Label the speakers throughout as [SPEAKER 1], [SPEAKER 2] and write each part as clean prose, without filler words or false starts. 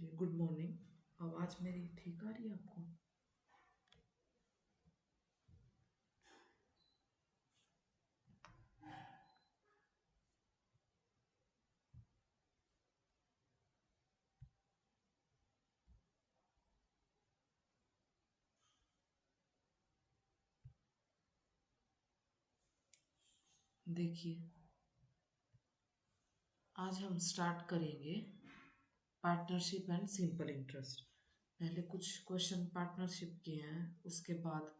[SPEAKER 1] चलिए, good morning. आवाज़ मेरी ठीक आ रही है आपको? देखिए, आज हम स्टार्ट करेंगे पार्टनरशिप एंड सिंपल इंटरेस्ट। पहले कुछ क्वेश्चन पार्टनरशिप के हैं, उसके बाद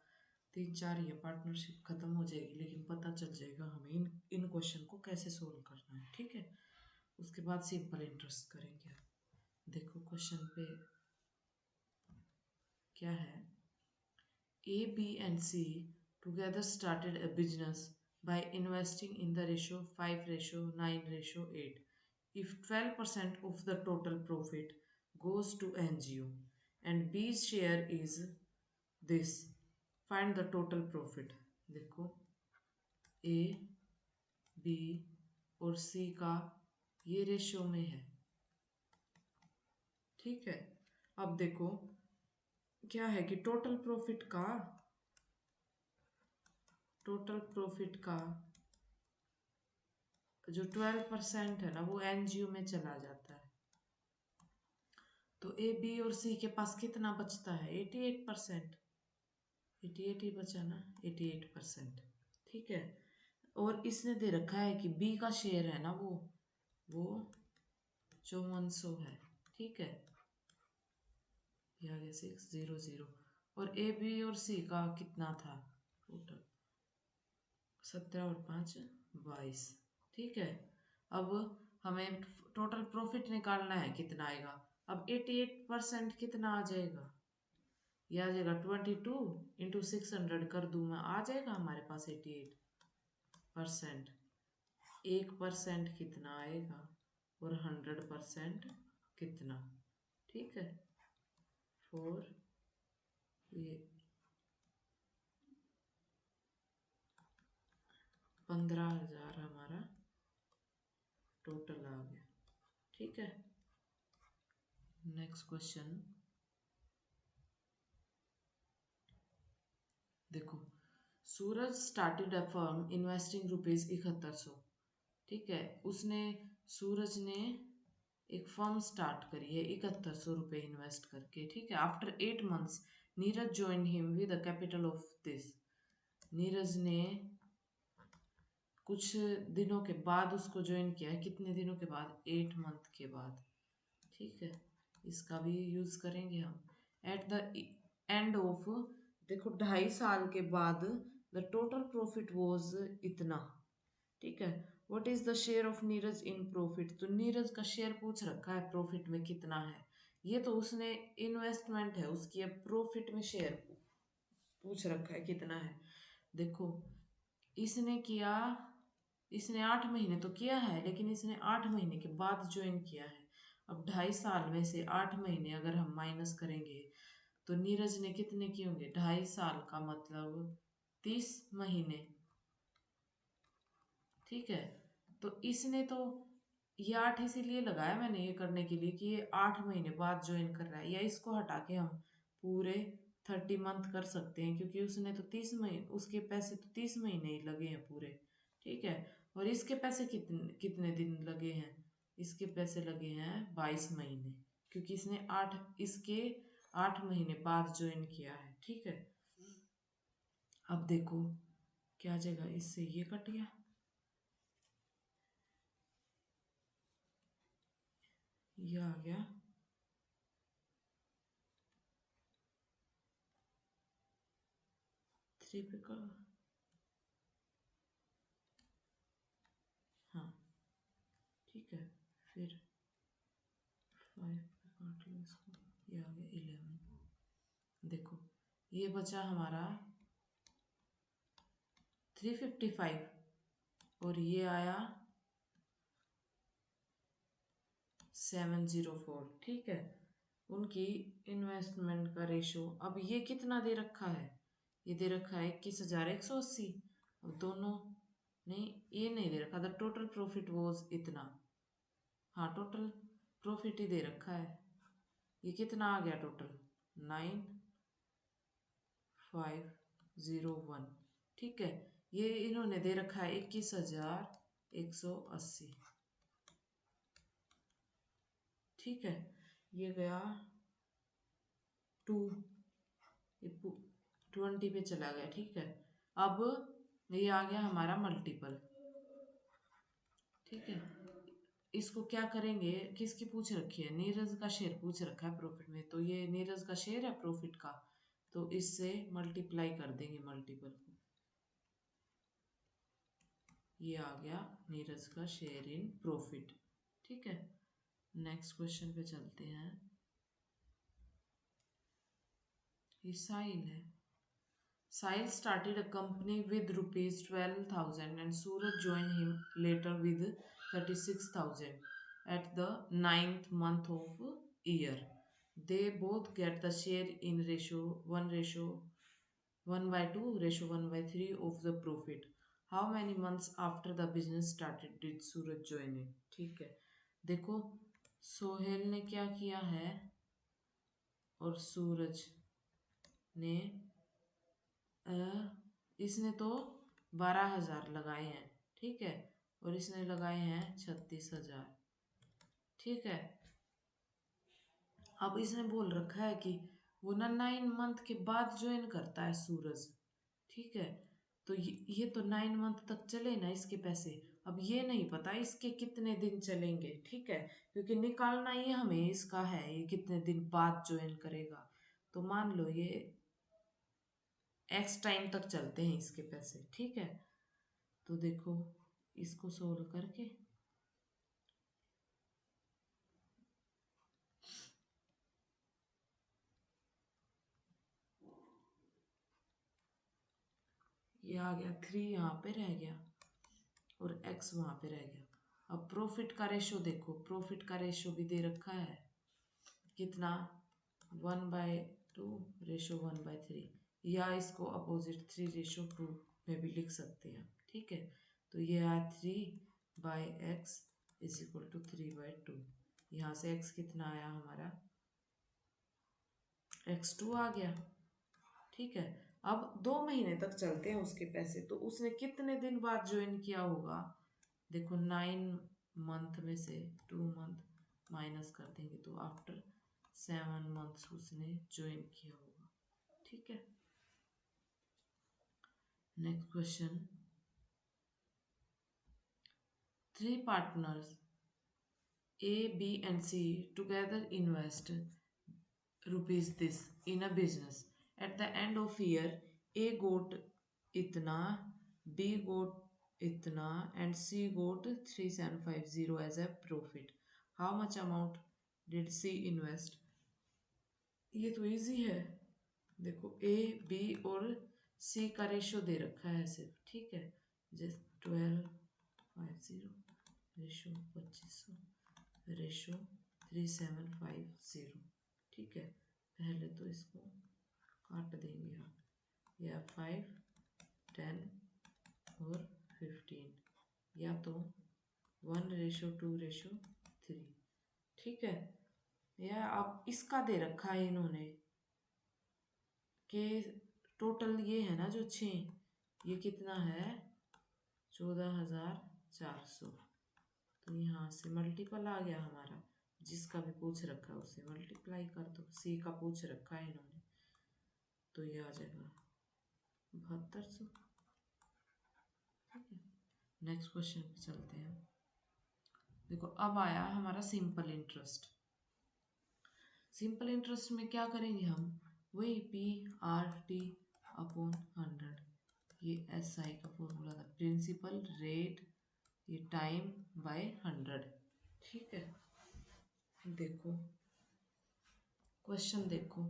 [SPEAKER 1] तीन चार ये पार्टनरशिप खत्म हो जाएगी, लेकिन पता चल जाएगा हमें इन क्वेश्चन को कैसे सोल्व करना है। ठीक है, उसके बाद सिंपल इंटरेस्ट करेंगे। देखो क्वेश्चन पे क्या है। A, B, and C together started a business by investing in the ratio 5 ratio 9 ratio 8. If 12% of the total profit goes to NGO and B's share is this, find the total profit. देखो A, B और C का ये ratio में है। ठीक है, अब देखो क्या है कि टोटल प्रॉफिट का जो 12% है ना, वो एनजीओ में चला जाता है। तो ए बी और सी के पास कितना बचता है? 88%। 88 ही बचा ना, 88%। ठीक है, और इसने दे रखा है कि बी का शेयर है ना, वो 5400 है। ठीक है, ये आ गया 600। और ए बी और सी का कितना था टोटल? 17 और 5 22। ठीक है, अब हमें टोटल प्रॉफिट निकालना है, कितना आएगा? अब 88% कितना आ जाएगा? ये आ जाएगा 22 इंटू 600 कर दूं मैं, आ जाएगा हमारे पास 88%। 1% कितना आएगा और 100% कितना? ठीक है, 4 ये 15,000 हमारा टोटल आ गया। ठीक है, नेक्स्ट क्वेश्चन देखो। सूरज स्टार्टेड अ फर्म इन्वेस्टिंग ₹7100। ठीक है, सूरज ने एक फर्म स्टार्ट करी है 7100 रुपये इन्वेस्ट करके। ठीक है, after 8 months Neeraj join him with the capital of this. Neeraj ने कुछ दिनों के बाद उसको ज्वाइन किया है। कितने दिनों के बाद? 8 month के बाद। ठीक है, इसका भी यूज करेंगे हम। एट द एंड ऑफ, देखो 2.5 साल के बाद द टोटल प्रॉफिट वॉज इतना। ठीक है, what is the share of Neeraj in profit? तो नीरज का शेयर पूछ रखा है प्रॉफिट में कितना है। ये तो उसने इन्वेस्टमेंट है उसकी, अब प्रॉफिट में शेयर पूछ रखा है कितना है। देखो इसने किया, इसने 8 महीने तो किया है, लेकिन इसने 8 महीने के बाद ज्वाइन किया है। अब 2.5 साल में से 8 महीने अगर हम माइनस करेंगे तो नीरज ने कितने किए होंगे? 2.5 साल का मतलब 30 महीने। ठीक है, तो इसने तो ये 8 इसीलिए लगाया मैंने ये करने के लिए कि ये 8 महीने बाद ज्वाइन कर रहा है, या इसको हटा के हम पूरे 30 मंथ कर सकते हैं, क्योंकि उसने तो 30 महीने, उसके पैसे तो 30 महीने ही लगे हैं पूरे। ठीक है, और इसके पैसे कितने कितने दिन लगे हैं? इसके पैसे लगे हैं 22 महीने, क्योंकि इसने 8 बाद ज्वाइन किया है। ठीक है, अब देखो क्या आ जाएगा, इससे ये कट गया, ये आ गया 3 पे का। हाँ ठीक है, फिर 5 पे काट लो इसको, ये आ गया 11। देखो ये बचा हमारा 355 और ये आया 704। ठीक है, उनकी इन्वेस्टमेंट का रेशो, अब ये कितना दे रखा है? ये दे रखा है 21,180। अब दोनों नहीं, ये नहीं दे रखा, द टोटल प्रॉफिट वॉज इतना। हाँ, टोटल प्रॉफिट ही दे रखा है। ये कितना आ गया टोटल? 9501। ठीक है, ये इन्होंने दे रखा है 21,180। ठीक है, ये गया 2, 20 पे चला गया। ठीक है, अब ये आ गया हमारा मल्टीपल। ठीक है, इसको क्या करेंगे, किसकी पूछ रखी है? नीरज का शेयर पूछ रखा है प्रॉफिट में, तो ये नीरज का शेयर है प्रॉफिट का, तो इससे मल्टीप्लाई कर देंगे मल्टीपल को। ये आ गया नीरज का शेयर इन प्रॉफिट। ठीक है, नेक्स्ट क्वेश्चन पे चलते हैं। ये साहिल है। Sahil started a company with rupees 12,000 and Suraj joined him later with 36,000 at the 9th month of year. They both get the share in ratio 1 by 2 ratio 1 by 3 of the profit. How many months after the business started did Suraj join it? ठीक है, देखो सोहेल ने क्या किया है और सूरज ने इसने तो 12,000 लगाए हैं। ठीक है, और इसने लगाए हैं 36,000। ठीक है, अब इसने बोल रखा है कि वो ना 9 मंथ के बाद ज्वाइन करता है सूरज। ठीक है, तो ये तो 9 मंथ तक चले ना इसके पैसे। अब ये नहीं पता इसके कितने दिन चलेंगे। ठीक है, क्योंकि निकालना ही हमें इसका है, ये कितने दिन बाद ज्वाइन करेगा। तो मान लो ये एक्स टाइम तक चलते हैं इसके पैसे। ठीक है, तो देखो इसको सोल्व करके ये आ गया 3, यहाँ पे रह गया और x वहाँ पे रह गया। अब प्रॉफिट का रेशो देखो, प्रॉफिट का रेशो भी दे रखा है कितना, 1/2 रेशो 1/3, या इसको अपोजिट 3:2 में भी लिख सकते हैं। ठीक है, तो ये है 3/x इज इक्वल टू 3/2। यहाँ से x कितना आया हमारा, x2 आ गया। ठीक है, अब 2 महीने तक चलते हैं उसके पैसे, तो उसने कितने दिन बाद ज्वाइन किया होगा? देखो 9 मंथ में से 2 मंथ माइनस कर देंगे तो आफ्टर 7 मंथ्स उसने ज्वाइन किया होगा। ठीक है, next question. 3 partners A, B and C together invest rupees this in a business. At the end of year, A got itna, B got itna and C got 3750 as a profit. How much amount did C invest? ये तो easy है, देखो A, B और C का ratio दे रखा है सिर्फ। ठीक है, जैसे 1250 रेशो 2500 रेशो 3750। ठीक है, पहले तो इसको काट देंगे हम, या 5, 10 और 15, या तो 1:2:3। ठीक है, या अब इसका दे रखा है इन्होंने कि टोटल ये है ना जो 6, ये कितना है 14,400। तो यहाँ से मल्टीपल आ गया हमारा, जिसका भी पूछ रखा है उससे मल्टीप्लाई कर दो। सी का पूछ रखा है इन्होंने, तो ये आ जाएगा 7200। ठीक है, नेक्स्ट क्वेश्चन पे चलते हैं। देखो अब आया हमारा सिंपल इंटरेस्ट। सिंपल इंटरेस्ट में क्या करेंगे हम, वही PRT/100, ये SI का फॉर्मूला था, प्रिंसिपल रेट ये टाइम बाय 100। ठीक है, देखो क्वेश्चन देखो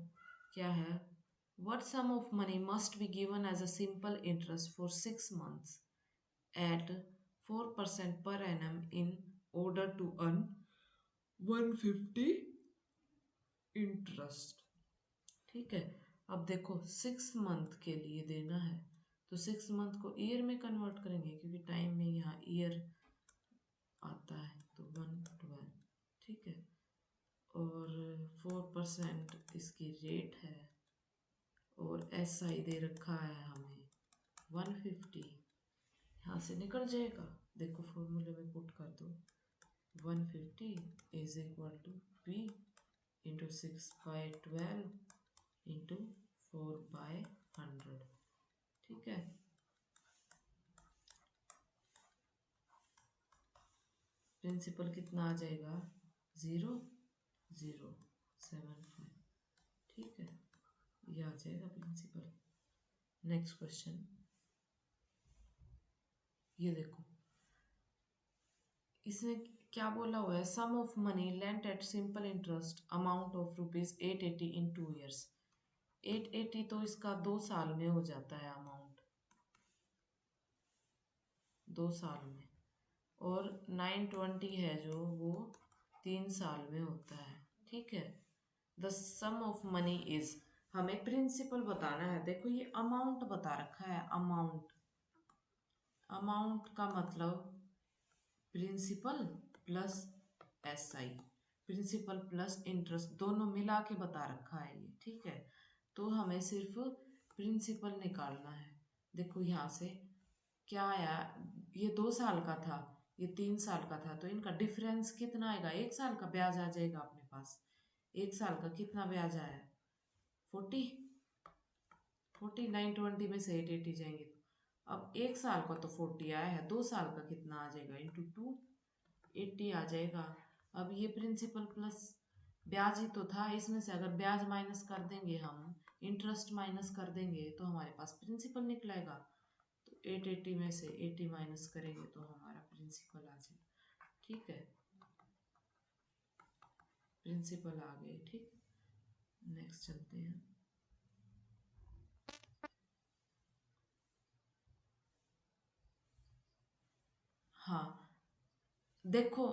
[SPEAKER 1] क्या है, what sum of money must be given as a simple interest for 6 months at 4% per annum in order to earn 150 interest. ठीक है, अब देखो 6 मंथ के लिए देना है, तो 6 मंथ को ईयर में कन्वर्ट करेंगे, क्योंकि टाइम में यहाँ ईयर आता है, तो 112। ठीक है, और 4% इसकी रेट है, और SI दे रखा है हमें 150। यहाँ से निकल जाएगा, देखो फॉर्मूले में पुट कर दो, 150 is equal to P into 6/12 into 4/100। ठीक है, प्रिंसिपल कितना आ जाएगा, 0.075। ठीक है, ये आ जाएगा प्रिंसिपल। नेक्स्ट क्वेश्चन, ये देखो इसने क्या बोला हुआ है, sum of money lent at simple interest amount of ₹880 in 2 years. 880 तो इसका 2 साल में हो जाता है अमाउंट, 2 साल में, और 920 है जो वो 3 साल में होता है। ठीक है, the sum of money is, हमें प्रिंसिपल बताना है। देखो ये अमाउंट बता रखा है, अमाउंट, अमाउंट का मतलब principal plus SI, principal plus interest दोनों मिला के बता रखा है ये। ठीक है, तो हमें सिर्फ प्रिंसिपल निकालना है। देखो यहाँ से क्या आया, ये 2 साल का था, ये 3 साल का था, तो इनका डिफरेंस कितना आएगा, 1 साल का ब्याज आ जाएगा अपने पास। 1 साल का कितना ब्याज आया, 40, 920 में से 880 जाएंगे, तो अब 1 साल का तो 40 आया है, 2 साल का कितना आ जाएगा, इंटू 2, 80 आ जाएगा। अब ये प्रिंसिपल प्लस ब्याज ही तो था, इसमें से अगर ब्याज माइनस कर देंगे हम, इंटरेस्ट माइनस कर देंगे, तो हमारे पास प्रिंसिपल निकलेगा। तो 880 में से 80 माइनस करेंगे तो हमारा प्रिंसिपल आ जाएगा। ठीक है, प्रिंसिपल आ गए। ठीक, नेक्स्ट चलते हैं। हाँ देखो,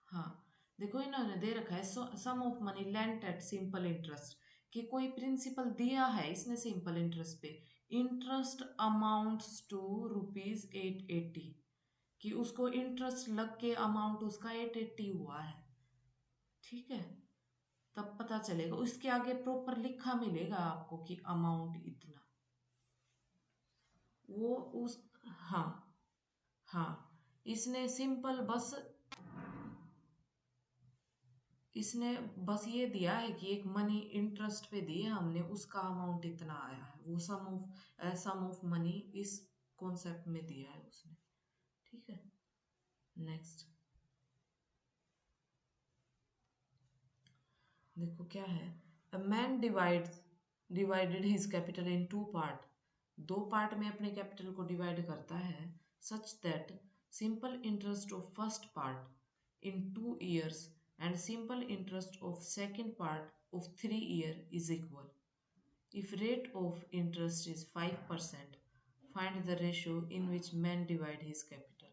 [SPEAKER 1] हाँ देखो इन्होंने दे रखा है sum of money lent at simple interest, कि कोई प्रिंसिपल दिया है इसने सिंपल इंटरेस्ट पे, इंटरेस्ट अमाउंट्स टू ₹880, कि उसको इंटरेस्ट लग के अमाउंट उसका 880 हुआ है। ठीक है, तब पता चलेगा, उसके आगे प्रॉपर लिखा मिलेगा आपको कि अमाउंट इतना, वो उस, हाँ हाँ, इसने सिंपल बस, इसने बस ये दिया है कि एक मनी इंटरेस्ट पे दिए हमने, उसका अमाउंट इतना आया है, वो सम ऑफ मनी इस कॉन्सेप्ट में दिया है उसने। ठीक है, नेक्स्ट देखो क्या है, a man divided his capital in 2 part, 2 part में अपने कैपिटल को डिवाइड करता है, such that simple interest of first part in 2 years and simple interest of second part of 3 year is equal. If rate of interest is 5%, find the ratio in which man divide his capital,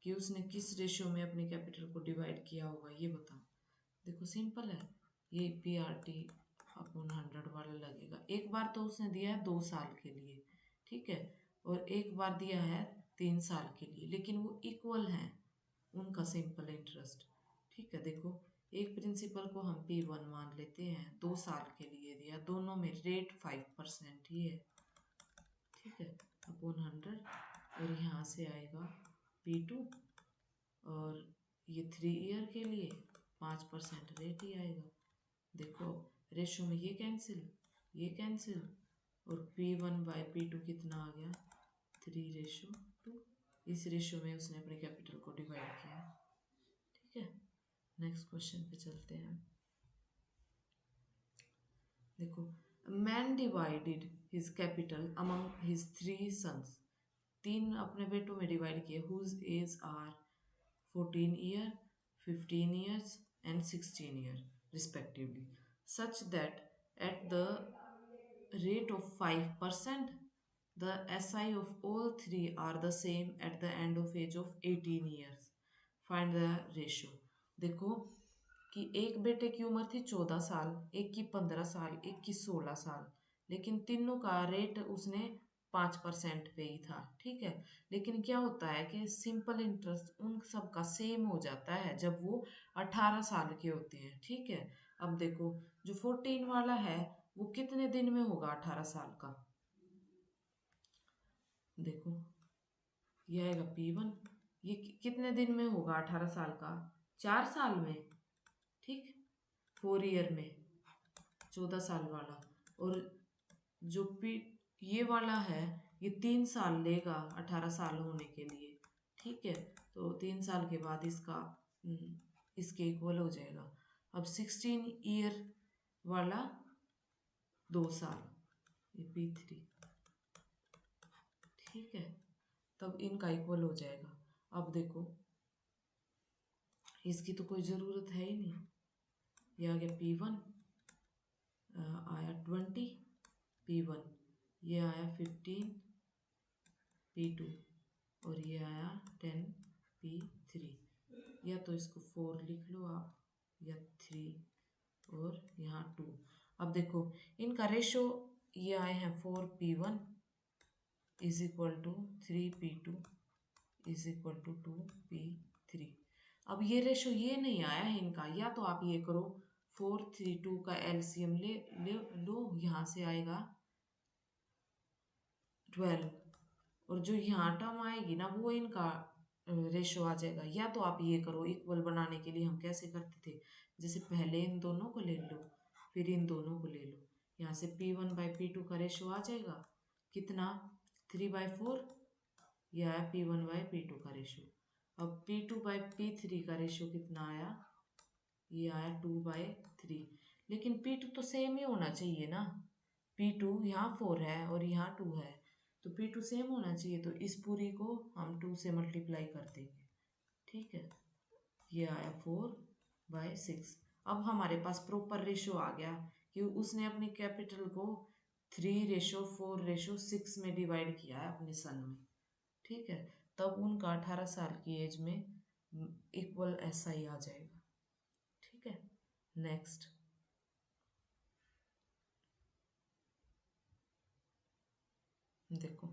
[SPEAKER 1] कि उसने किस ratio में अपने capital को divide किया होगा ये बताओ। देखो सिंपल है, ये PRT/100 वाला लगेगा। एक बार तो उसने दिया है 2 साल के लिए, ठीक है, और एक बार दिया है 3 साल के लिए, लेकिन वो इक्वल हैं उनका सिंपल इंटरेस्ट। ठीक है, देखो एक प्रिंसिपल को हम P1 मान लेते हैं, 2 साल के लिए दिया, दोनों में रेट 5% ही है। ठीक है, अपॉन 100, और यहाँ से आएगा P2, और ये 3 year के लिए 5% रेट ही आएगा। देखो रेशो में ये कैंसिल, और P1/P2 कितना आ गया, 3:2। इस रेशो में उसने अपने कैपिटल को डिवाइड किया। ठीक है, नेक्स्ट क्वेश्चन पे चलते हैं। देखो, man divided his capital among his 3 sons, 3 अपने बेटों में डिवाइड किए, whose as are 14 year, 15 years and 16 year respectively, such that at the rate of 5%, the SI of all three are the same at the end of age of 18 years. Find the ratio. देखो कि एक बेटे की उम्र थी 14 साल, एक की 15 साल, एक की 16 साल, लेकिन तीनों का रेट उसने 5% पे ही था, ठीक है। लेकिन क्या होता है कि सिंपल इंटरेस्ट उन सब का सेम हो जाता है जब वो 18 साल के होते हैं, ठीक है। अब देखो जो 14 वाला है वो कितने दिन में होगा 18 साल का, देखो ये आएगा P1, ये कितने दिन में होगा 18 साल का, 4 साल में, ठीक, 4 ईयर में, 14 साल वाला। और जो पी ये वाला है ये 3 साल लेगा 18 साल होने के लिए, ठीक है। तो 3 साल के बाद इसका इसके इक्वल हो जाएगा। अब 16 ईयर वाला 2 साल, ये P3, ठीक है। तब इनका इक्वल हो जाएगा। अब देखो इसकी तो कोई ज़रूरत है ही नहीं, ये आ गया P1, आया 20 P1, ये आया 15 P2, और ये आया 10 P3। या तो इसको 4 लिख लो आप, या 3, और यहाँ 2। अब देखो इनका रेशो ये आए हैं 4P1 is equal to 3P2 is equal to 2P3। अब ये रेशो ये नहीं आया है इनका, या तो आप ये करो 4, 3, 2 का एलसीएम ले लो, यहाँ से आएगा 12, और जो यहाँ टर्म आएगी ना वो इनका रेशो आ जाएगा। या तो आप ये करो, इक्वल बनाने के लिए हम कैसे करते थे, जैसे पहले इन दोनों को ले लो फिर इन दोनों को ले लो, यहाँ से P1/P2 का रेशो आ जाएगा कितना, 3/4, यह है P1/P2 का रेशो। अब P2/P3 का रेशो कितना आया, ये आया 2/3। लेकिन P2 तो सेम ही होना चाहिए ना, P2 यहाँ 4 है और यहाँ 2 है, तो P2 सेम होना चाहिए, तो इस पूरी को हम 2 से मल्टीप्लाई कर देंगे, ठीक है। ये आया 4/6। अब हमारे पास प्रॉपर रेशो आ गया कि उसने अपनी कैपिटल को 3:4:6 में डिवाइड किया है अपने सन में, ठीक है। तब उनका 18 साल की एज में इक्वल SI आ जाएगा, ठीक है। नेक्स्ट देखो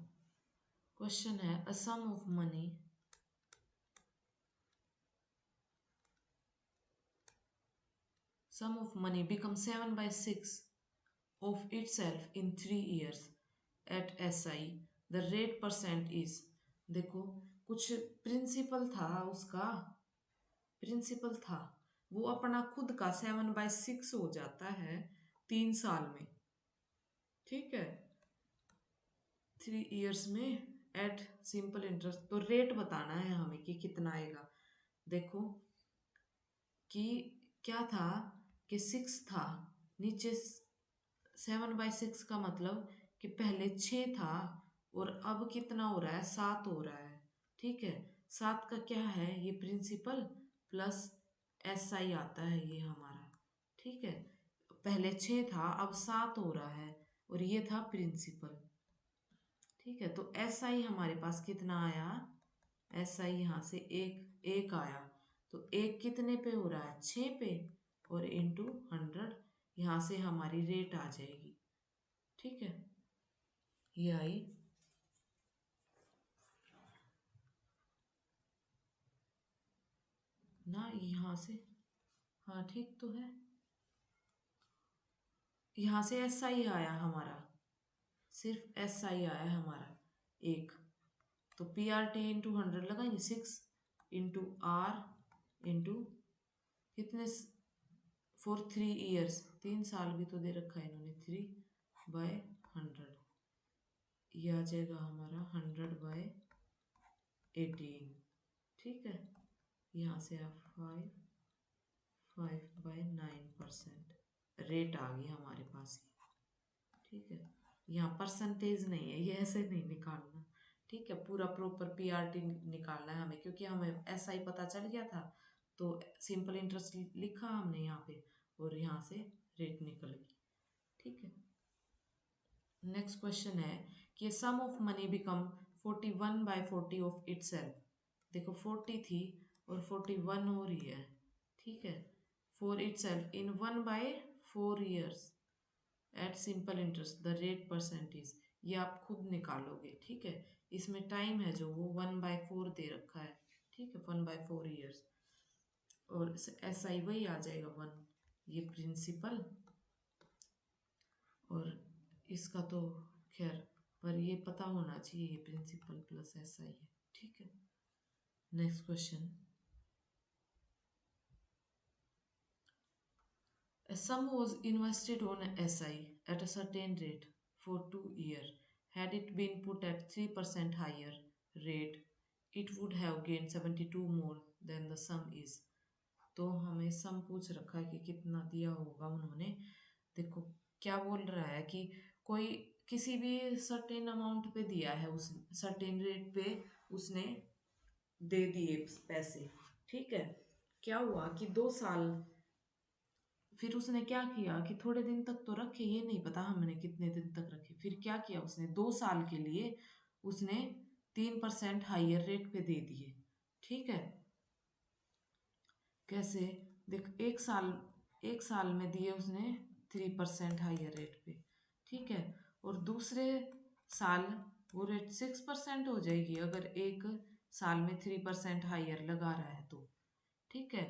[SPEAKER 1] क्वेश्चन है, अ sum of money become 7/6 of itself in 3 years at SI, the rate percent is, देखो कुछ प्रिंसिपल था उसका, प्रिंसिपल था वो अपना खुद का 7/6 हो जाता है 3 साल में, ठीक है, 3 इयर्स में एट सिंपल इंटरेस्ट। तो रेट बताना है हमें कि कितना आएगा। देखो कि क्या था कि 6 था, नीचे 7/6 का मतलब कि पहले 6 था और अब कितना हो रहा है, 7 हो रहा है, ठीक है। 7 का क्या है, ये प्रिंसिपल प्लस SI आता है ये हमारा, ठीक है। पहले 6 था अब 7 हो रहा है और ये था प्रिंसिपल, ठीक है। तो SI हमारे पास कितना आया, SI यहाँ से एक आया, तो एक कितने पे हो रहा है, 6 पे, और इंटू 100, यहाँ से हमारी रेट आ जाएगी, ठीक है। ये आई ना यहाँ से, हाँ ठीक तो है, यहाँ से SI आया हमारा, सिर्फ SI आया हमारा एक, तो PRT इंटू 100 लगाएंगे, 6 इंटू R इंटू कितने, फॉर 3 इयर्स, 3 साल भी तो दे रखा है इन्होंने, 3/100, ये आ जाएगा हमारा 100/18, ठीक है। यहाँ से आप 5/9% रेट आ गई हमारे पास ये, ठीक है। यहाँ परसेंटेज नहीं है, ये ऐसे नहीं निकालना, ठीक है। पूरा प्रॉपर PRT निकालना है हमें, क्योंकि हमें SI पता चल गया था, तो सिंपल इंटरेस्ट लिखा हमने यहाँ पे और यहाँ से रेट निकल गई, ठीक है। नेक्स्ट क्वेश्चन है कि sum of money become 41/40 of itself, देखो 40 थी और 41 हो रही है, ठीक है, for itself in 1/4 years at simple interest, the rate percentage, ये आप खुद निकालोगे, ठीक है। इसमें टाइम है जो वो 1/4 दे रखा है, ठीक है, 1/4 ईयर्स। और SI वही आ जाएगा 1, ये प्रिंसिपल, और इसका तो खैर पर ये पता होना चाहिए, ये प्रिंसिपल प्लस SI है, ठीक है। Next question, a sum was invested on SI at a certain rate for 2 years. Had it been put at 3% higher rate, it would have gained 72 more than the sum is. तो हमें सम पूछ रखा है कि कितना दिया होगा उन्होंने। देखो क्या बोल रहा है कि कोई किसी भी सर्टेन अमाउंट पे दिया है, उस सर्टेन रेट पे उसने दे दिए पैसे, ठीक है। क्या हुआ कि 2 साल, फिर उसने क्या किया कि थोड़े दिन तक तो रखे, ये नहीं पता हमने कितने दिन तक रखे। फिर क्या किया उसने, 2 साल के लिए उसने 3% हाइयर रेट पे दे दिए, ठीक है। कैसे, देख 1 साल में दिए उसने 3% हाइयर रेट पे, ठीक है। और दूसरे साल वो रेट 6% हो जाएगी अगर 1 साल में 3% हाइयर लगा रहा है तो, ठीक है।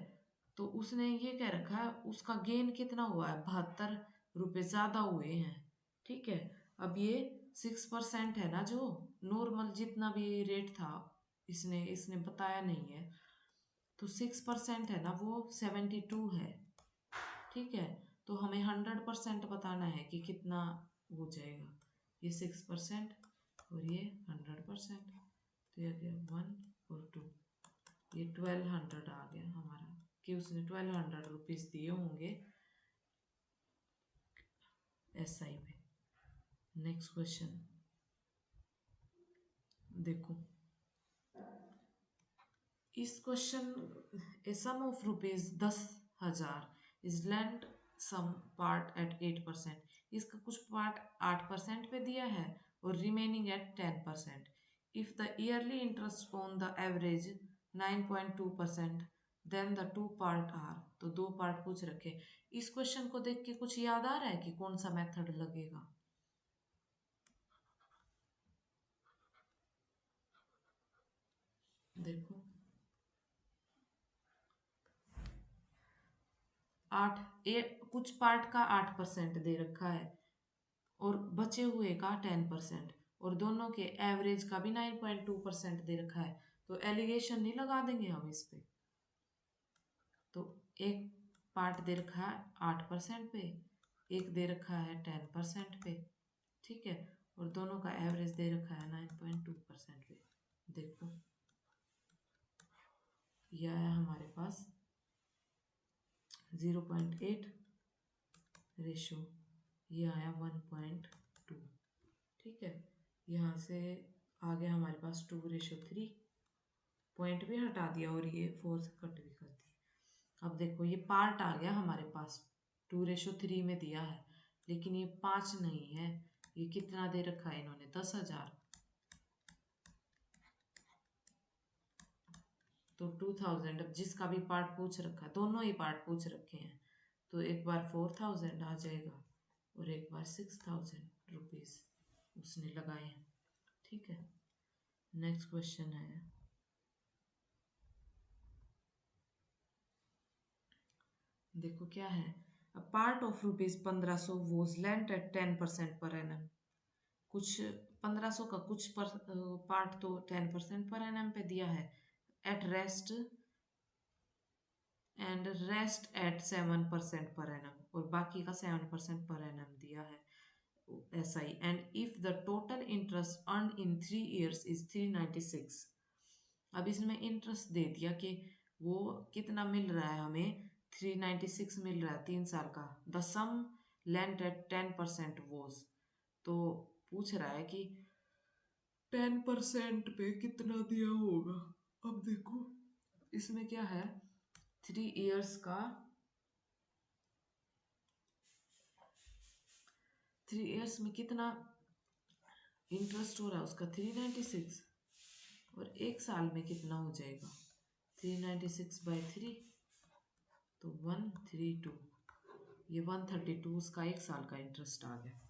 [SPEAKER 1] तो उसने ये कह रखा है उसका गेन कितना हुआ है, 72 रुपये ज़्यादा हुए हैं, ठीक है। अब ये 6% है ना, जो नॉर्मल जितना भी रेट था, इसने इसने बताया नहीं है, तो 6% है ना, वो 72 है, ठीक है। तो हमें 100% बताना है कि कितना हो जाएगा, ये 6% और ये 100%, तो ये गया 1 और 2, ये 1200 आ गया हमारा, कि उसने 1200 रुपीज़ दिए होंगे SI पे। नेक्स्ट क्वेश्चन देखो, इस question, a sum of rupees 10,000 is lent some part at 8%। इसका कुछ पार्ट 8% पे दिया है और remaining at 10%। If the yearly interest on the average 9.2%, then the two part are, तो 2 पार्ट पूछ रखे। इस क्वेश्चन को देख के कुछ याद आ रहा है कि कौन सा मेथड लगेगा? देखो 8 कुछ पार्ट का 8% दे रखा है और बचे हुए का 10%, और दोनों के एवरेज का भी 9.2% दे रखा है, तो एलिगेशन नहीं लगा देंगे हम इस पे। तो एक पार्ट दे रखा है 8% पे, एक दे रखा है 10% पे, ठीक है। और दोनों का एवरेज दे रखा है 9.2% पे। देखो यह है हमारे पास 0.8 रेशो, ये आया 1.2, ठीक है। यहाँ से आ गया हमारे पास 2:3, पॉइंट भी हटा दिया और ये 4 से कट भी कर दिया। अब देखो ये पार्ट आ गया हमारे पास, 2:3 में दिया है, लेकिन ये 5 नहीं है। ये कितना दे रखा है इन्होंने, 10,000, तो 2000। अब जिसका भी पार्ट पूछ रखा है, दोनों ही पार्ट पूछ रखे हैं, तो एक बार 4000 आ जाएगा और एक बार 6000 रुपीज़ उसने लगाए हैं, ठीक है। नेक्स्ट क्वेश्चन है, देखो क्या है, a part of ₹1500 was lent at 10% per annum. कुछ 1500 का कुछ पार्ट तो 10% पर एनम पे दिया है, at rest and rest at 7% per annum, और बाकी का 7% पर एनम दिया है SI। And if the total interest earn in 3 years is 396। अब इसमें इंटरेस्ट दे दिया कि वो कितना मिल रहा है हमें, 396 मिल रहा है 3 साल का। The sum lent at 10% was, तो पूछ रहा है कि 10% पे कितना दिया होगा। अब देखो इसमें क्या है, 3 years का, 3 years में कितना इंटरेस्ट हो रहा है उसका, 396, और 1 साल में कितना हो जाएगा, 396/3, तो 132, ये 132 उसका 1 साल का इंटरेस्ट आ गया।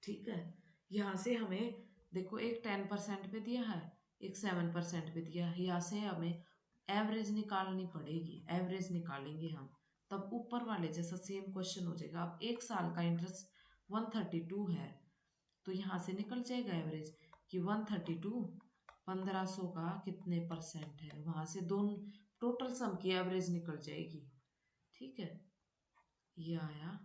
[SPEAKER 1] ठीक है, यहाँ से हमें देखो एक 10% पे दिया है, एक 7% पे दिया है, यहाँ से हमें एवरेज निकालनी पड़ेगी, एवरेज निकालेंगे हम, तब ऊपर वाले जैसा सेम क्वेश्चन हो जाएगा। अब एक साल का इंटरेस्ट 132 है, तो यहाँ से निकल जाएगा एवरेज कि 132 1500 का कितने परसेंट है, वहाँ से दोनों टोटल सम की एवरेज निकल जाएगी। ठीक है, ये आया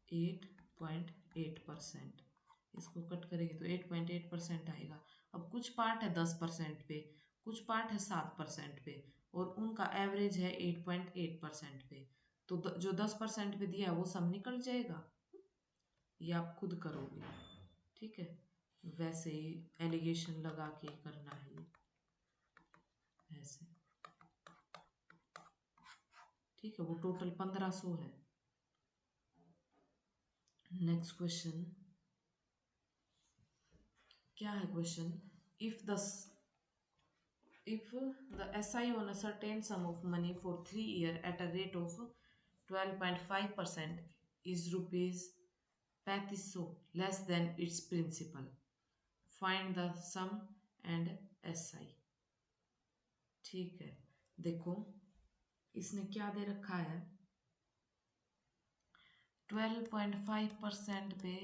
[SPEAKER 1] 8.8%। इसको कट करेंगे तो 8.8% आएगा। अब कुछ पार्ट है 10% पे, कुछ पार्ट है 7% पे, और उनका एवरेज है 8.8% पे। तो जो 10% पे दिया है वो सब निकल जाएगा, ये आप खुद करोगे। ठीक है, वैसे ही एलिगेशन लगा के करना है ऐसे। ठीक है, वो टोटल 1500 है। नेक्स्ट क्वेश्चन क्या है question, if the SI on a certain sum of money for 3 years at a rate of 12.5% is rupees 3500 less than its principal, find the sum and SI। ठीक है, देखो इसने क्या दे रखा है, 12.5% पे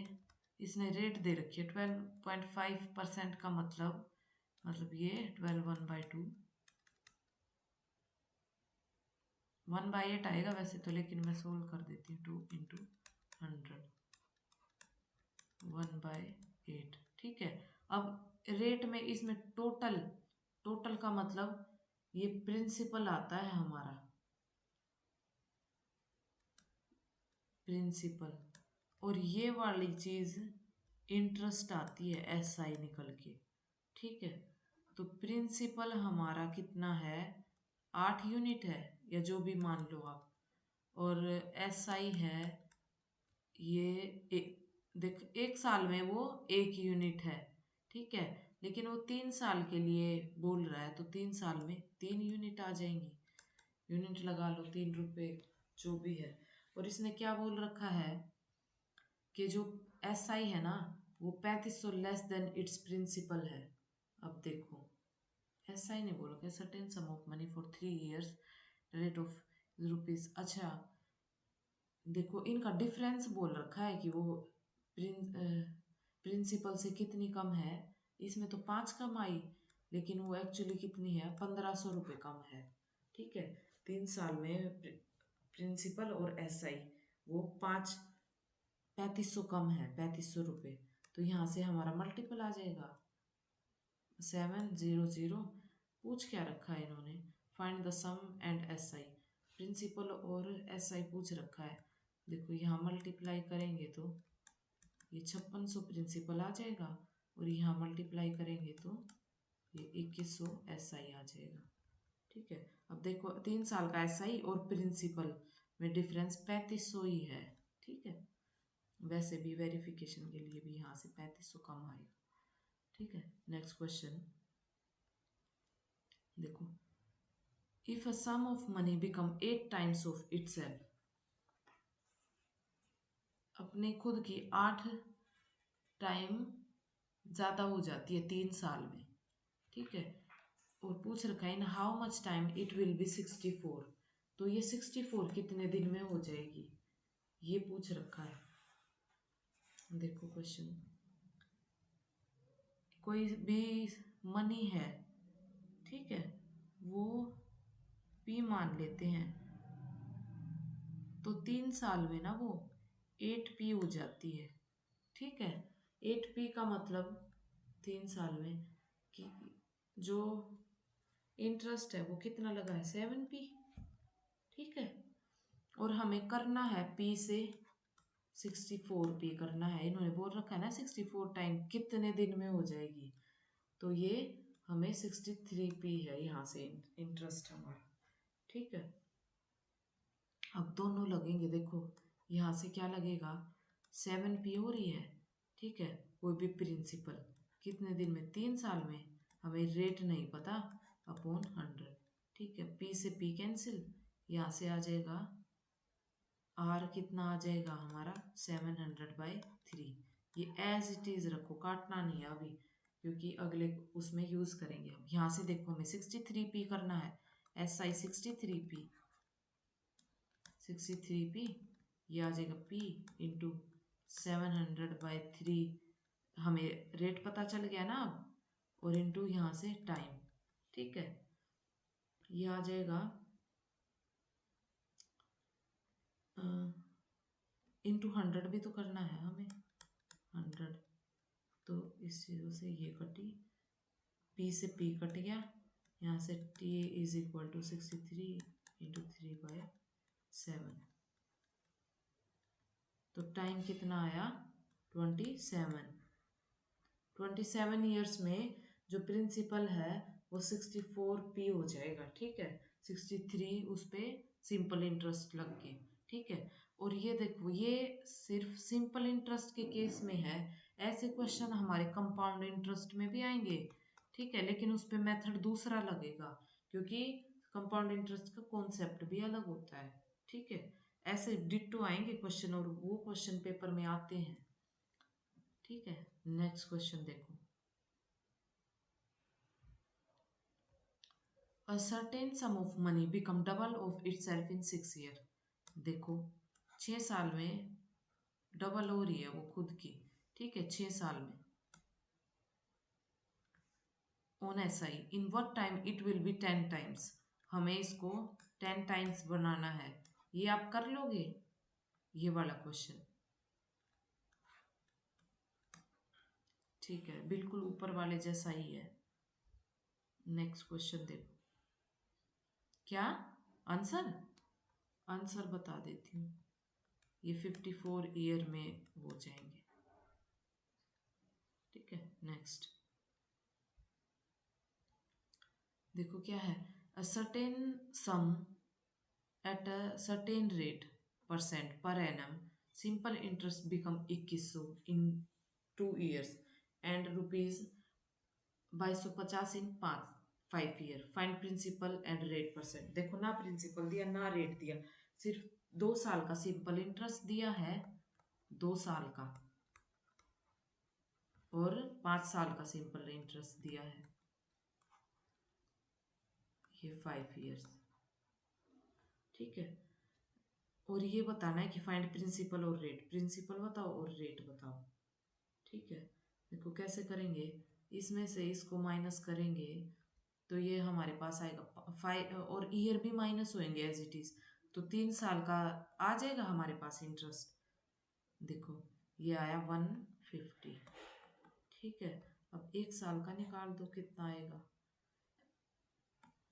[SPEAKER 1] इसने रेट दे रखी है। 12.5% का मतलब ये 12 1/8 आएगा वैसे तो, लेकिन मैं सोल्व कर देती हूँ 2 इंटू 100 1/8। ठीक है, अब रेट में इसमें टोटल का मतलब ये प्रिंसिपल आता है हमारा, प्रिंसिपल, और ये वाली चीज इंटरेस्ट आती है SI निकल के। ठीक है, तो प्रिंसिपल हमारा कितना है, 8 यूनिट है या जो भी मान लो आप, और SI है ये देख एक साल में वो 1 यूनिट है। ठीक है, लेकिन वो 3 साल के लिए बोल रहा है, तो 3 साल में 3 यूनिट आ जाएंगी, यूनिट लगा लो 3 रुपए जो भी है। और इसने क्या बोल रखा है कि जो SI है ना वो 3500 लेस देन इट्स प्रिंसिपल है। अब देखो SI ने बोला कि certain some of money for 3 years rate of rupees. अच्छा देखो इनका डिफरेंस बोल रखा है कि वो प्रिंसिपल से कितनी कम है, इसमें तो 5 कम आई, लेकिन वो एक्चुअली कितनी है, 1500 रुपये कम है। ठीक है, 3 साल में प्रिंसिपल और SI वो 3500 कम है, 3500 रुपये। तो यहाँ से हमारा मल्टीपल आ जाएगा 700। पूछ क्या रखा है इन्होंने, find the sum and SI, principal और SI पूछ रखा है। देखो यहाँ मल्टीप्लाई करेंगे तो ये 5600 प्रिंसिपल आ जाएगा, और यहाँ मल्टीप्लाई करेंगे तो ये 2100 SI आ जाएगा। ठीक है, अब देखो 3 साल का SI और प्रिंसिपल में डिफरेंस 3500 ही है। ठीक है, वैसे भी वेरिफिकेशन के लिए भी यहाँ से 3500 कम आएगा। ठीक है, नेक्स्ट क्वेश्चन देखो, if a sum of money become 8 times of itself, अपने खुद की 8 टाइम ज़्यादा हो जाती है 3 साल में। ठीक है, और पूछ रखा है in how much time it will be 64, तो ये 64 कितने दिन में हो जाएगी, ये पूछ रखा है। देखो क्वेश्चन, कोई भी मनी है, ठीक है, वो P मान लेते हैं, तो 3 साल में ना वो 8P हो जाती है। ठीक है, 8P का मतलब 3 साल में कि जो इंटरेस्ट है वो कितना लगा है, 7P। ठीक है, और हमें करना है P से 64P करना है, इन्होंने बोल रखा है ना 64 टाइम कितने दिन में हो जाएगी, तो ये हमें 63P है यहाँ से इंटरेस्ट हमारा। ठीक है, अब दोनों लगेंगे, देखो यहाँ से क्या लगेगा, 7P हो रही है। ठीक है, कोई भी प्रिंसिपल कितने दिन में, 3 साल में, हमें रेट नहीं पता, अपॉन 100। ठीक है, P से P कैंसिल, यहाँ से आ जाएगा आर कितना आ जाएगा हमारा 700/3। ये एज इट इज रखो, काटना नहीं है अभी, क्योंकि अगले उसमें यूज करेंगे हम। यहाँ से देखो हमें 63p करना है, SI 63p, 63p, ये आ जाएगा p इंटू 700/3। हमें रेट पता चल गया ना अब, और इंटू यहाँ से टाइम। ठीक है, ये आ जाएगा इंटू 100 भी तो करना है हमें, 100। तो इस चीज़ों से ये कटी, p से p कट गया, यहाँ से t is equal to 63 into 3/7। तो टाइम कितना आया 27। 27 ईयर्स में जो प्रिंसिपल है वो 64p हो जाएगा। ठीक है, 63 उस पर सिंपल इंटरेस्ट लग के। ठीक है, और ये देखो ये सिर्फ सिंपल इंटरेस्ट के केस में है, ऐसे क्वेश्चन हमारे कंपाउंड इंटरेस्ट में भी आएंगे। ठीक है, लेकिन उस पर मेथड दूसरा लगेगा, क्योंकि कंपाउंड इंटरेस्ट का कॉन्सेप्ट भी अलग होता है। ठीक है, ऐसे डिट्टो आएंगे क्वेश्चन, और वो क्वेश्चन पेपर में आते हैं। ठीक है, नेक्स्ट क्वेश्चन देखो। A certain sum of money become double of itself in 6 year। देखो 6 साल में डबल हो रही है वो खुद की। ठीक है, 6 साल में on SI in what time it will be 10 times. हमें इसको 10 टाइम्स बनाना है। ये आप कर लोगे, ये वाला क्वेश्चन। ठीक है, बिल्कुल ऊपर वाले जैसा ही है। नेक्स्ट क्वेश्चन देखो। क्या आंसर, आंसर बता देती हूँ। ये 54 ईयर में हो जाएंगे। ठीक है, नेक्स्ट देखो क्या है। A certain sum at a certain rate percent per annum simple interest become 2100 in 2 years and rupees 2250 in 5 year. Find principal and rate percent. देखो ना प्रिंसिपल दिया ना रेट दिया, सिर्फ 2 साल का सिंपल इंटरेस्ट दिया है, 2 साल का, और 5 साल का सिंपल इंटरेस्ट दिया है, ये 5 ईयर्स। ठीक है, और ये बताना है कि फाइंड प्रिंसिपल और रेट। प्रिंसिपल बताओ और रेट बताओ। ठीक है, देखो कैसे करेंगे। इसमें से इसको माइनस करेंगे तो ये हमारे पास आएगा 5, और ईयर भी माइनस होंगे एज इट इज, तो 3 साल का आ जाएगा हमारे पास इंटरेस्ट। देखो ये आया 150। ठीक है, अब 1 साल का निकाल दो, कितना आएगा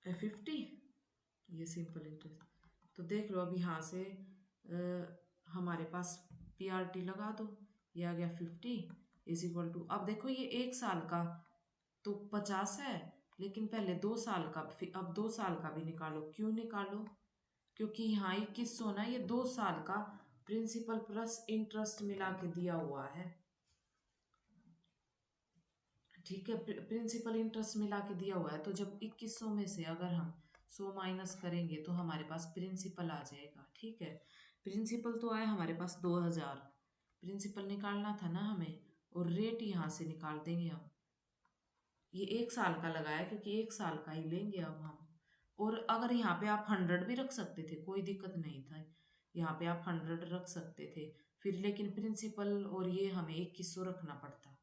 [SPEAKER 1] 50। ये सिंपल इंटरेस्ट। तो देख लो अब यहाँ से हमारे पास PRT लगा दो, ये आ गया 50 इज इक्वल टू। अब देखो ये 1 साल का तो 50 है, लेकिन पहले 2 साल का, फिर अब 2 साल का भी निकालो। क्यों निकालो, क्योंकि यहाँ 2100 ना, ये 2 साल का प्रिंसिपल प्लस इंटरेस्ट मिला के दिया हुआ है। ठीक है, प्रिंसिपल इंटरेस्ट मिला के दिया हुआ है, तो जब 2100 में से अगर हम 100 माइनस करेंगे तो हमारे पास प्रिंसिपल आ जाएगा। ठीक है, प्रिंसिपल तो आया हमारे पास 2000, प्रिंसिपल निकालना था ना हमें, और रेट यहाँ से निकाल देंगे हम। ये 1 साल का लगाया क्योंकि 1 साल का ही लेंगे अब हम। और अगर यहाँ पे आप 100 भी रख सकते थे, कोई दिक्कत नहीं था, यहाँ पे आप 100 रख सकते थे फिर, लेकिन प्रिंसिपल और ये हमें 2100 रखना पड़ता।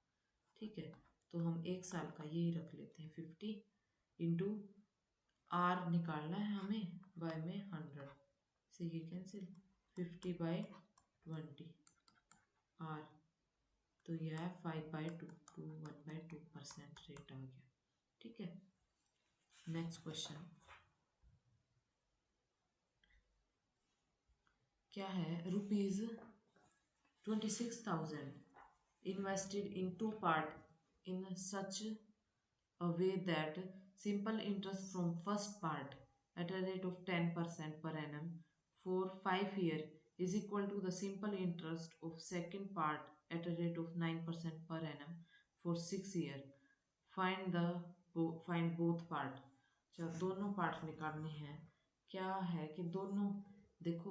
[SPEAKER 1] ठीक है, तो हम 1 साल का यही रख लेते हैं 50 इंटू आर निकालना है हमें, बाय में 100 से ये कैंसिल, 50/20 आर, तो यह है 5/2 टू 1/2% रेट आ गया। ठीक है, नेक्स्ट क्वेश्चन क्या है। Rupees 26,000 invested in 2 part in such a way that simple interest from first part at a rate of 10% per annum for 5 year is equal to the simple interest of second part at a rate of 9% per annum for 6 year। find both part। अच्छा, दोनों part निकालने हैं। क्या है कि दोनों देखो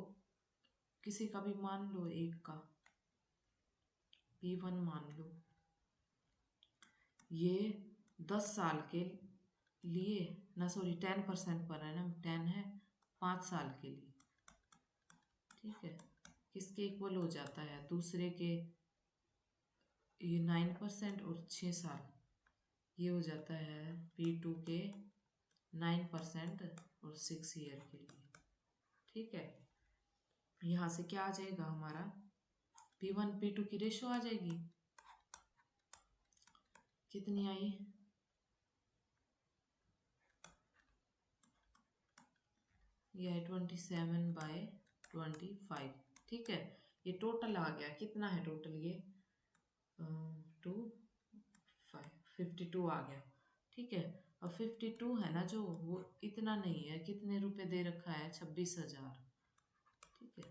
[SPEAKER 1] किसी का भी मान लो, एक का P1 मान लो, ये 10 साल के लिए ना, सॉरी 10% पर है ना, 10 है 5 साल के लिए, ठीक है। किसके इक्वल हो जाता है, दूसरे के, ये 9% और 6 साल, ये हो जाता है P2 के 9% और 6 ईयर के लिए, ठीक है। यहाँ से क्या आ जाएगा हमारा, P1 P2 की रेशो आ जाएगी, कितनी आई, ये है 27/25, ठीक है। ये टोटल आ गया, कितना है टोटल, ये 52 आ गया, ठीक है। अब 52 है ना जो, वो इतना नहीं है, कितने रुपए दे रखा है, 26,000, ठीक है,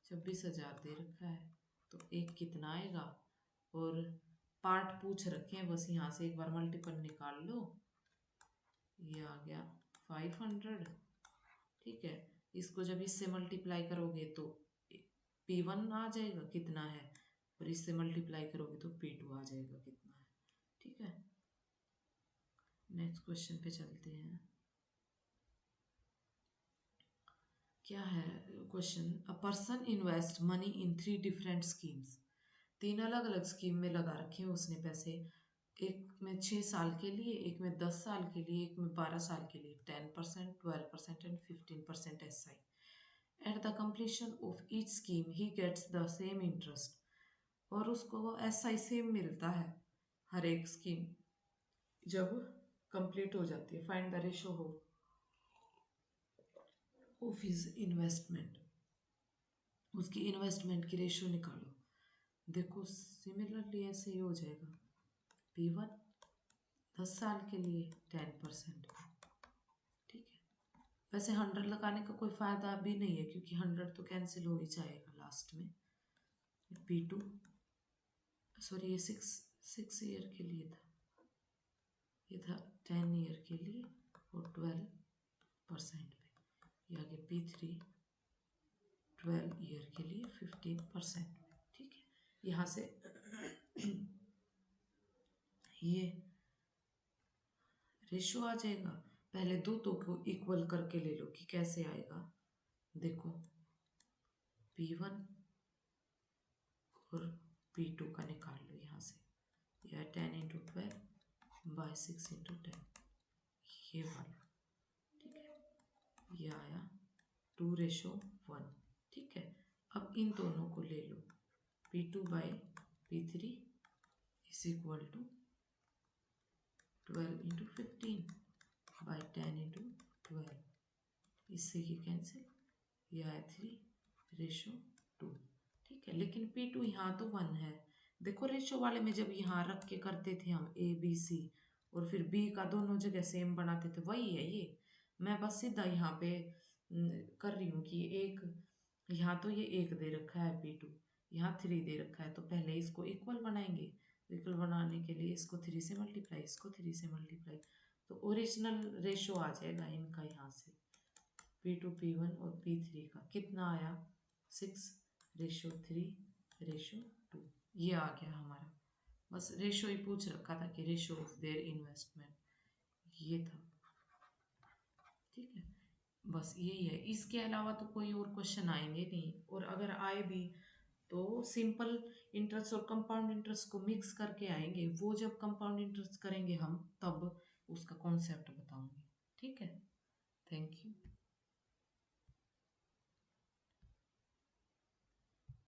[SPEAKER 1] 26,000 दे रखा है, तो एक कितना आएगा, और पार्ट पूछ रखे हैं, बस यहाँ से एक बार मल्टीपल निकाल लो, ये आ गया 500, ठीक है। इसको जब इससे मल्टीप्लाई करोगे तो P1 आ जाएगा कितना है, और इससे मल्टीप्लाई करोगे तो P2 आ जाएगा कितना है, ठीक है। नेक्स्ट क्वेश्चन पे चलते हैं। क्या है question, a person invest money in 3 different schemes, 3 अलग अलग स्कीम में लगा रखे हैं उसने पैसे, एक में 6 साल के लिए, एक में 10 साल के लिए, एक में 12 साल के लिए, 10%, 12% and 15% SI। At the completion of each scheme he gets the same interest, और उसको SI सेम मिलता है हर एक स्कीम जब कंप्लीट हो जाती है। Find the ratio of his investment, उसकी इन्वेस्टमेंट की रेशो निकालो। देखो सिमिलरली ऐसे ही हो जाएगा, P1 10 साल के लिए 10%, ठीक है। वैसे 100 लगाने का कोई फायदा भी नहीं है, क्योंकि 100 तो कैंसिल हो ही जाएगा लास्ट में। P2, सॉरी ये 6 ईयर के लिए था, ये था 10 ईयर के लिए और 12% पे, ये आगे P3 12 ईयर के लिए 15%, ठीक है। यहाँ से ये रेशो आ जाएगा, पहले दो को इक्वल करके ले लो कि कैसे आएगा, देखो P1 और P2 का निकाल लो यहाँ से, यह 10 × 12/6 × 10, ये वाला, ठीक है। ये आया 2:1, ठीक है। अब इन दोनों को ले लो, P2/P3 इज इक्वल टू 12 × 15/10 × 12, इससे ये कैंसिल, ये आया 3:2, ठीक है। लेकिन P2 यहाँ तो 1 है, देखो रेशो वाले में जब यहाँ रख के करते थे हम ABC, और फिर B का दोनों जगह सेम बनाते थे, वही है ये। मैं बस सीधा यहाँ पे कर रही हूँ कि एक, यहाँ तो ये 1 दे रखा है P2, यहाँ 3 दे रखा है, तो पहले इसको इक्वल बनाएंगे, इक्वल बनाने के लिए इसको 3 से मल्टीप्लाई, इसको 3 से मल्टीप्लाई, तो ओरिजिनल रेशो आ जाएगा इनका, यहाँ से P2 P1 और P3 का कितना आया, 6:3:2, ये आ गया हमारा। बस रेशो ही पूछ रखा था कि रेशो ऑफ देयर इन्वेस्टमेंट, ये था, ठीक है। बस यही है, इसके अलावा तो कोई और क्वेश्चन आएंगे नहीं, और अगर आए भी तो सिंपल इंटरेस्ट और कंपाउंड इंटरेस्ट को मिक्स करके आएंगे, वो जब कंपाउंड इंटरेस्ट करेंगे हम तब उसका कॉन्सेप्ट बताऊंगी।